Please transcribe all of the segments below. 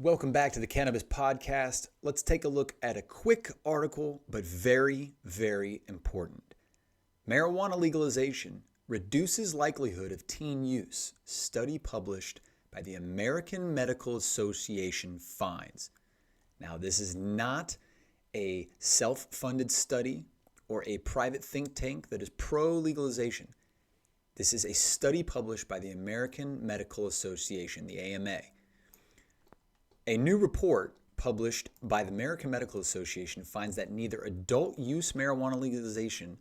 Welcome back to the Cannabis Podcast. Let's take a look at a quick article, but very, very important. Marijuana legalization reduces likelihood of teen use. Study published by the American Medical Association finds. Now, this is not a self-funded study or a private think tank that is pro-legalization. This is a study published by the American Medical Association, the AMA. A new report published by the American Medical Association finds that neither adult use marijuana legalization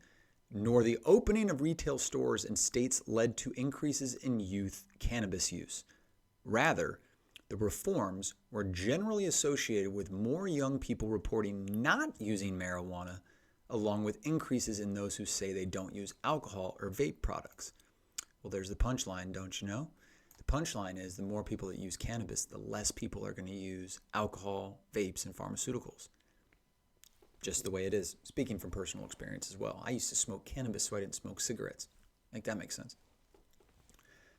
nor the opening of retail stores in states led to increases in youth cannabis use. Rather, the reforms were generally associated with more young people reporting not using marijuana, along with increases in those who say they don't use alcohol or vape products. Well, there's the punchline, don't you know? The punchline is the more people that use cannabis, the less people are going to use alcohol, vapes, and pharmaceuticals. Just the way it is. Speaking from personal experience as well. I used to smoke cannabis so I didn't smoke cigarettes. I think that makes sense.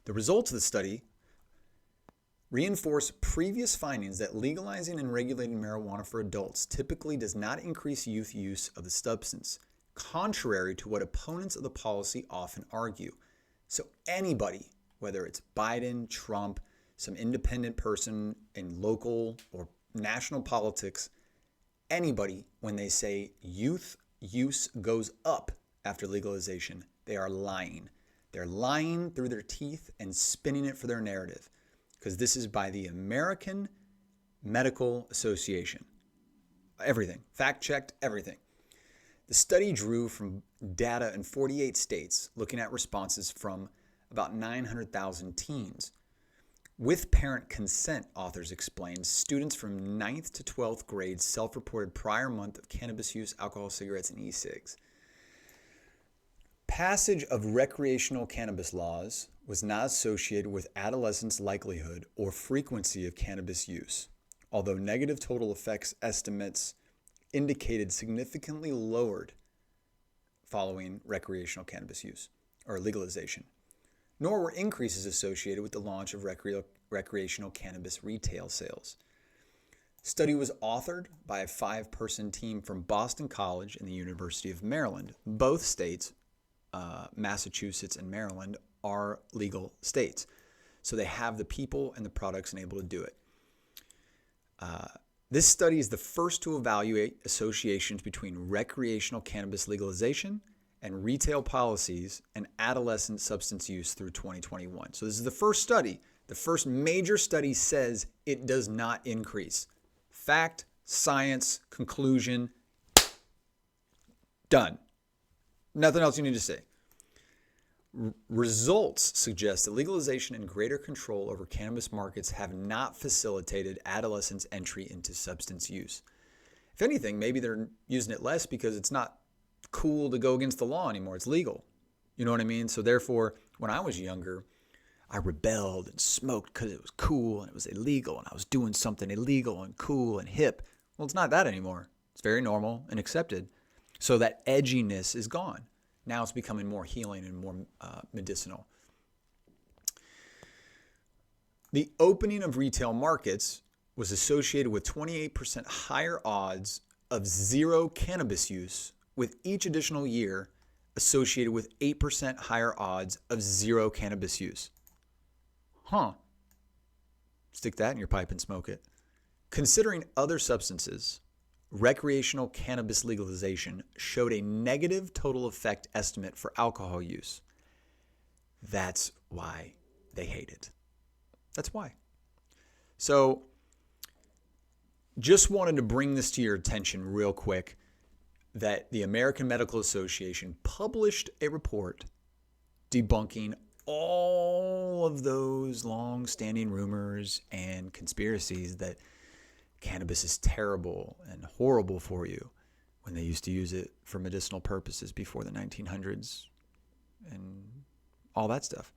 The results of the study reinforce previous findings that legalizing and regulating marijuana for adults typically does not increase youth use of the substance, contrary to what opponents of the policy often argue. So anybody, whether it's Biden, Trump, some independent person in local or national politics, anybody, when they say youth use goes up after legalization, they are lying. They're lying through their teeth and spinning it for their narrative, because this is by the American Medical Association. Everything. Fact-checked, everything. The study drew from data in 48 states, looking at responses from about 900,000 teens. With parent consent, authors explained, students from 9th to 12th grades self-reported prior month of cannabis use, alcohol, cigarettes, and e-cigs. Passage of recreational cannabis laws was not associated with adolescents' likelihood or frequency of cannabis use, although negative total effects estimates indicated significantly lowered following recreational cannabis use or legalization. Nor were increases associated with the launch of recreational cannabis retail sales. The study was authored by a 5-person team from Boston College and the University of Maryland. Both states, Massachusetts and Maryland, are legal states. So they have the people and the products and able to do it. This study is the first to evaluate associations between recreational cannabis legalization and retail policies and adolescent substance use through 2021. So this is the first study. The first major study says it does not increase. Fact, science, conclusion, done. Nothing else you need to say. Results suggest that legalization and greater control over cannabis markets have not facilitated adolescents' entry into substance use. If anything, maybe they're using it less because it's not cool to go against the law anymore. It's legal. You know what I mean? So therefore, when I was younger, I rebelled and smoked because it was cool and it was illegal and I was doing something illegal and cool and hip. Well, it's not that anymore. It's very normal and accepted. So that edginess is gone. Now it's becoming more healing and more medicinal. The opening of retail markets was associated with 28% higher odds of zero cannabis use, with each additional year associated with 8% higher odds of zero cannabis use. Stick that in your pipe and smoke it. Considering other substances, recreational cannabis legalization showed a negative total effect estimate for alcohol use. That's why they hate it. That's why. So, just wanted to bring this to your attention real quick, that the American Medical Association published a report debunking all of those long-standing rumors and conspiracies that cannabis is terrible and horrible for you, when they used to use it for medicinal purposes before the 1900s and all that stuff.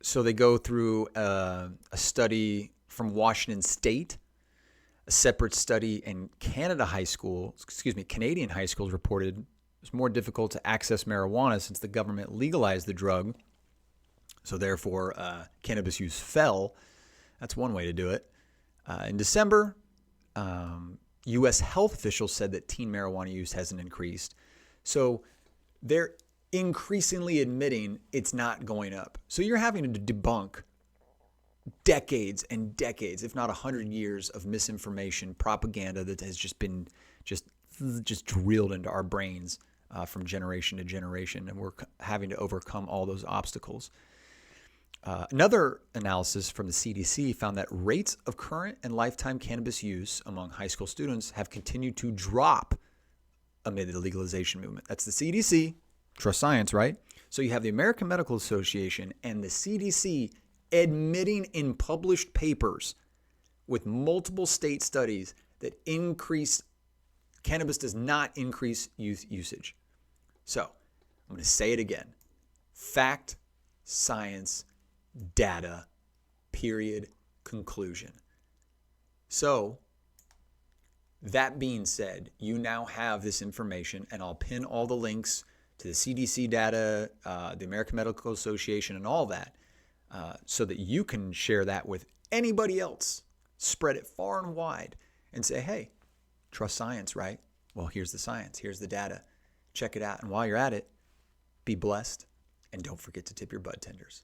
So they go through a study from Washington State. A separate study in Canadian high schools reported it was more difficult to access marijuana since the government legalized the drug. So therefore, cannabis use fell. That's one way to do it. In December, U.S. health officials said that teen marijuana use hasn't increased. So they're increasingly admitting it's not going up. So you're having to debunk decades and decades, if not 100 years of misinformation, propaganda that has just been just drilled into our brains from generation to generation, and we're having to overcome all those obstacles. Another analysis from the CDC found that rates of current and lifetime cannabis use among high school students have continued to drop amid the legalization movement. That's the CDC. Trust science, right? So you have the American Medical Association and the CDC admitting in published papers with multiple state studies that cannabis does not increase youth usage. So I'm going to say it again. Fact, science, data, period, conclusion. So that being said, you now have this information, and I'll pin all the links to the CDC data, the American Medical Association, and all that, so that you can share that with anybody else. Spread it far and wide and say, hey, trust science, right? Well, here's the science. Here's the data. Check it out. And while you're at it, be blessed. And don't forget to tip your bud tenders.